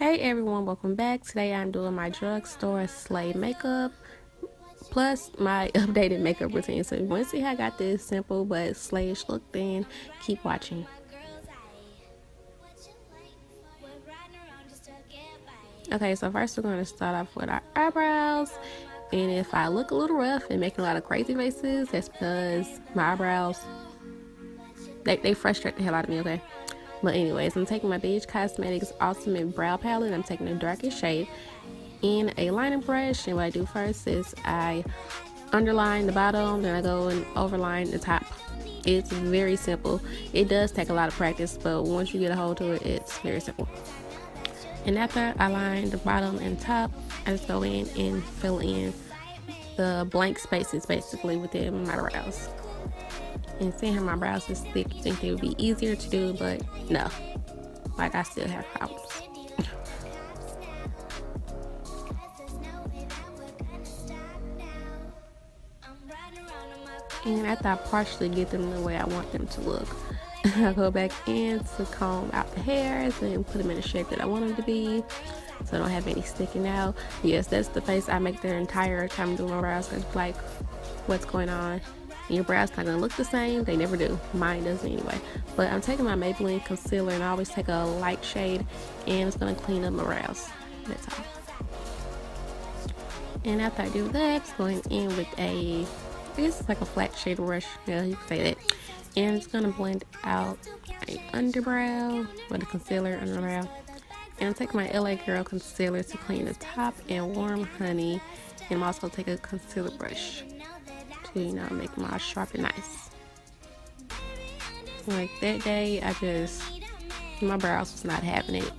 Hey everyone, welcome back. Today I'm doing my drugstore Slay makeup plus my updated makeup routine. So you want to see how I got this simple but slayish look, then keep watching. Okay, so first we're going to start off with our eyebrows. And if I look a little rough and making a lot of crazy faces, that's because my eyebrows, they frustrate the hell out of me, okay? But anyways, I'm taking my Beige Cosmetics Ultimate Brow Palette. I'm taking the darkest shade in a liner brush, and what I do first is I underline the bottom, then I go and overline the top. It's very simple. It does take a lot of practice, but once you get a hold to it, it's very simple. And after I line the bottom and top, I just go in and fill in the blank spaces basically within my brows. And seeing how my brows is thick, you think they would be easier to do, but no. Like, I still have problems. And after I partially get them the way I want them to look, I go back in to comb out the hairs and put them in the shape that I want them to be, so I don't have any sticking out. Yes, that's the face I make the entire time I'm doing my brows, because like, what's going on? Your brows not gonna look the same. They never do. Mine doesn't anyway. But I'm taking my Maybelline concealer, and I always take a light shade, and it's gonna clean up my brows. That's all. And after I do that, it's going in with it's like a flat shade brush. Yeah, you can say that. And it's gonna blend out a underbrow with a concealer underbrow. And I'm taking my LA Girl concealer to clean the top and Warm Honey. And I'm also taking a concealer brush to, make them all sharp and nice. Like that day, my brows was not having it.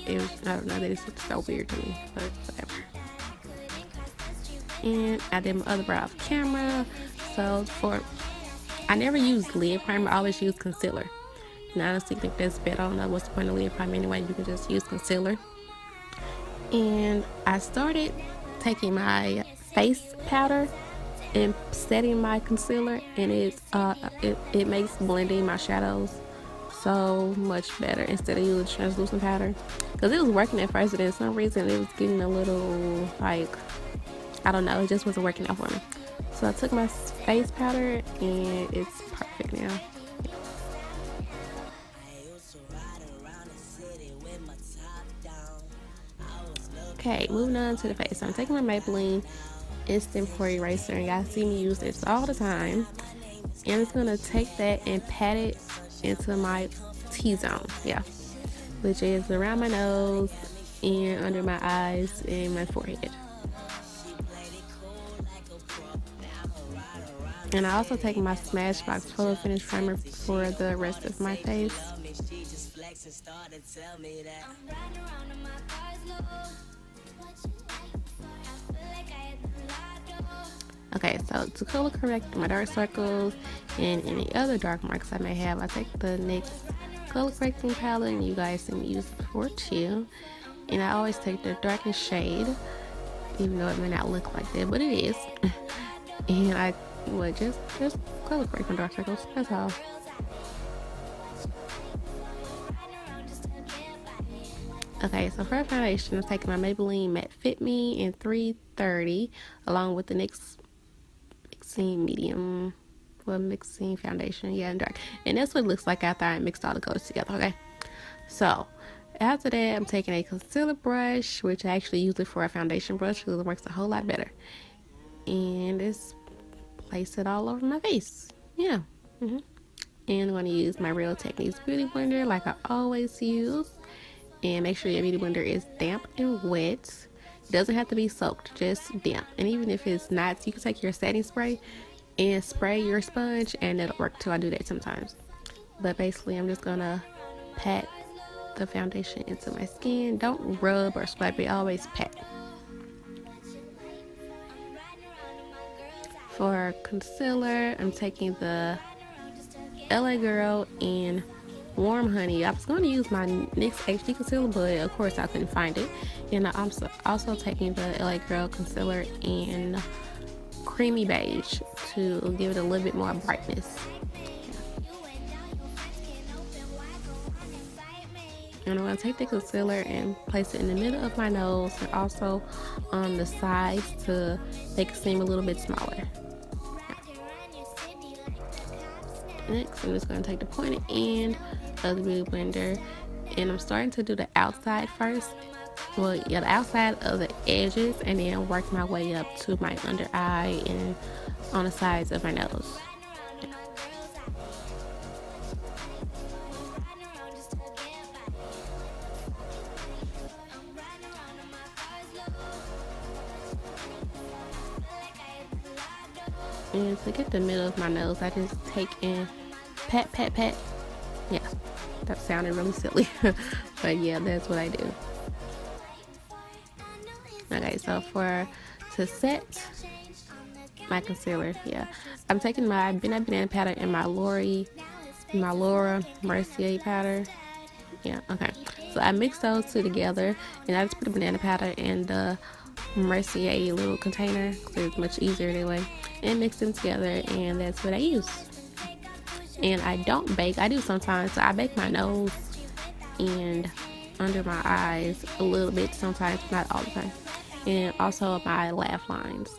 I don't know, they just looked so weird to me, but whatever. And I did my other brow off camera. So I never use lid primer, I always use concealer. And I honestly think that's better. I don't know what's the point of lid primer anyway, you can just use concealer. And I started taking my face powder and setting my concealer, and it makes blending my shadows so much better instead of using translucent powder, because it was working at first, and then for some reason it was getting a little, like, I don't know, it just wasn't working out for me. So I took my face powder, and it's perfect now. Okay, moving on to the face. So I'm taking my Maybelline Instant Pore Eraser, and y'all see me use this all the time. And it's gonna take that and pat it into my T-zone, which is around my nose and under my eyes and my forehead. And I also take my Smashbox Photo Finish Primer for the rest of my face. Okay, so to color correct my dark circles and any other dark marks I may have, I take the NYX Color Correcting palette, and you guys see me use it before too. And I always take the darkest shade, even though it may not look like that, but it is. And I would just color correct my dark circles, that's all. Okay, so for foundation, I'm taking my Maybelline Matte Fit Me in 330, along with the NYX Mixing Foundation, and dark. And that's what it looks like after I mixed all the colors together, okay? So, after that, I'm taking a concealer brush, which I actually use it for a foundation brush because it works a whole lot better. And just place it all over my face, And I'm going to use my Real Techniques Beauty Blender like I always use. And make sure your beauty blender is damp and wet. It doesn't have to be soaked, just damp. And even if it's not, you can take your setting spray and spray your sponge, and it'll work too. I do that sometimes. But basically, I'm just gonna pat the foundation into my skin. Don't rub or swipe it, always pat. For concealer, I'm taking the LA Girl in Warm Honey. I was going to use my NYX HD concealer, but of course I couldn't find it. And I'm also taking the LA Girl concealer in Creamy Beige to give it a little bit more brightness. And I'm going to take the concealer and place it in the middle of my nose and also on the sides to make it seem a little bit smaller. Next, I'm just going to take the pointed end of the Beauty Blender, and I'm starting to do the outside first. Well, yeah, the outside of the edges, and then work my way up to my under eye and on the sides of my nose. And to get the middle of my nose, I just take in pat, pat, pat. Yeah, that sounded really silly, but yeah, that's what I do. Okay, so to set my concealer, yeah, I'm taking my banana powder and my Laura Mercier powder. Yeah, okay. So I mix those two together, and I just put the banana powder in the Mercier little container because it's much easier anyway, and mix them together, and that's what I use. And I don't bake. I do sometimes. So I bake my nose and under my eyes a little bit sometimes, not all the time, and also my laugh lines.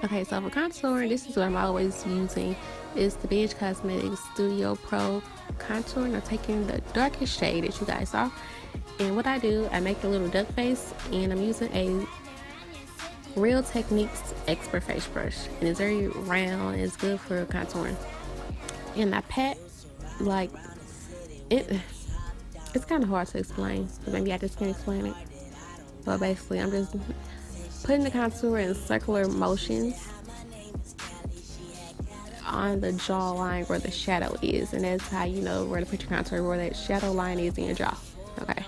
Okay, so for contour, this is what I'm always using. It's the Beige Cosmetics Studio Pro contour, and I'm taking the darkest shade that you guys saw. And what I do, I make a little duck face, and I'm using a Real Techniques Expert Face Brush, and it's very round and it's good for contouring. And I pat like it. It's kind of hard to explain, so maybe I just can't explain it. But basically, I'm just putting the contour in circular motions on the jawline where the shadow is, and that's how you know where to put your contour, where that shadow line is in your jaw. Okay.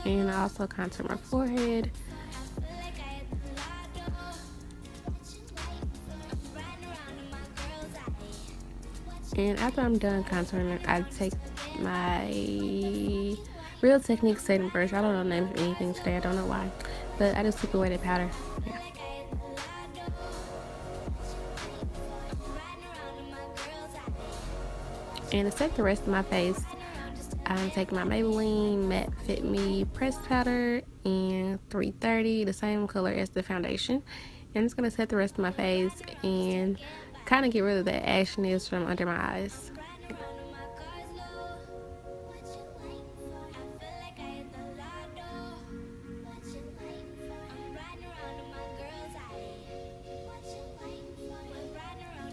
And I also contour my forehead. And after I'm done contouring, I take my Real Techniques setting brush. I don't know the name of anything today. I don't know why, but I just took away the powder. Yeah. And to set the rest of my face, I'm taking my Maybelline Matte Fit Me Pressed Powder in 330, the same color as the foundation. And I'm just going to set the rest of my face and kind of get rid of the ashiness from under my eyes.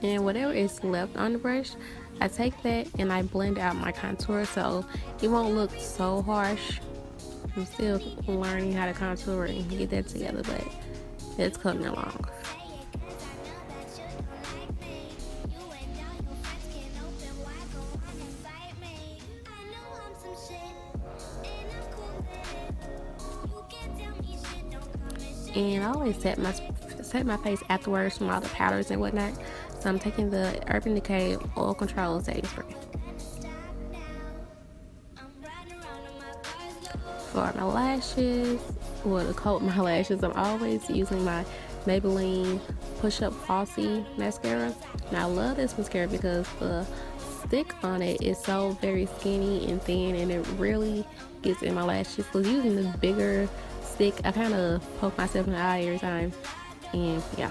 And whatever is left on the brush, I take that and I blend out my contour so it won't look so harsh. I'm still learning how to contour and get that together, but it's coming along. And I always set my face afterwards from all the powders and whatnot. So I'm taking the Urban Decay Oil Control Setting Spray. For my lashes, well, to coat my lashes, I'm always using my Maybelline Push Up Falsie mascara. And I love this mascara because the stick on it is so very skinny and thin, and it really gets in my lashes. So using this bigger stick, I kind of poke myself in the eye every time. And yeah.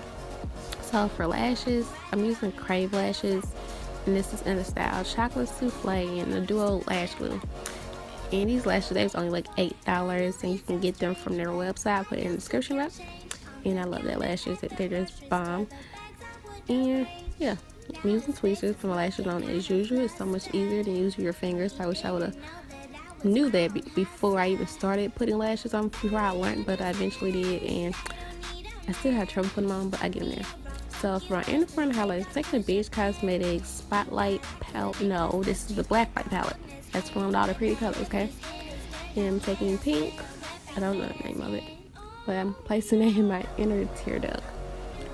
So for lashes, I'm using Crave Lashes, and this is in the style Chocolate Souffle and the Duo Lash Glue. And these lashes, they was only like $8, and you can get them from their website. Put it in the description box. And I love their lashes; they're just bomb. And yeah, I'm using tweezers for my lashes on as usual. It's so much easier than using your fingers. I wish I would have knew that before I even started putting lashes on, before I learned, but I eventually did, and I still have trouble putting them on, but I get them there. So for my inner front highlights, I'm taking the Beige Cosmetics Spotlight palette. No, this is the Blacklight palette. That's from all the pretty colors, okay? And I'm taking pink. I don't know the name of it. but I'm placing it in my inner tear duct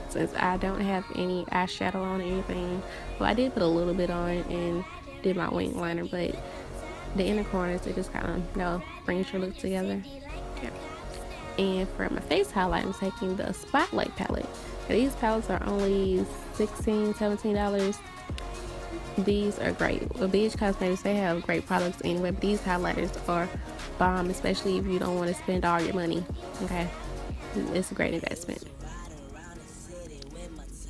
since I don't have any eyeshadow on or anything. Well, I did put a little bit on and did my wing liner, but the inner corners, it just kind of, you know, brings your look together. Yeah. And for my face highlight, I'm taking the Spotlight palette. Now, these palettes are only $16, $17. These are great. Well, Beige Cosmetics, they have great products anyway, but these highlighters are bomb, especially if you don't want to spend all your money. Okay, it's a great investment.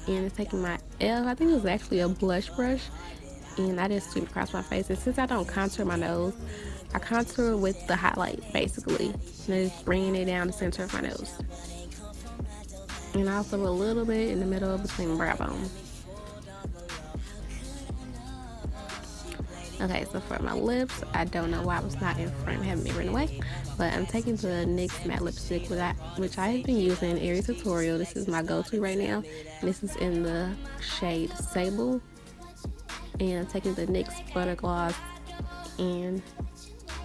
And it's taking my I think it was actually a blush brush, and I just sweep across my face. And since I don't contour my nose, I contour with the highlight basically, and just bringing it down the center of my nose, and also a little bit in the middle between the brow bone. Okay, so for my lips, I don't know why I was not in front, having me run away, but I'm taking the Nyx Matte Lipstick, which I have been using in every tutorial. This is my go-to right now, and this is in the shade Sable. And I'm taking the Nyx Butter Gloss and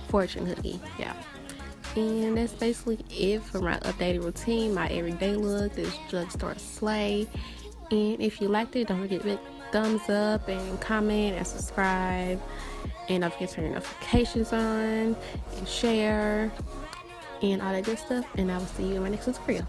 Fortune Cookie, yeah. And that's basically it for my updated routine, my everyday look, this drugstore slay. And if you liked it, don't forget to thumbs up and comment and subscribe, and don't forget to turn your notifications on and share and all that good stuff, and I will see you in my next tutorial.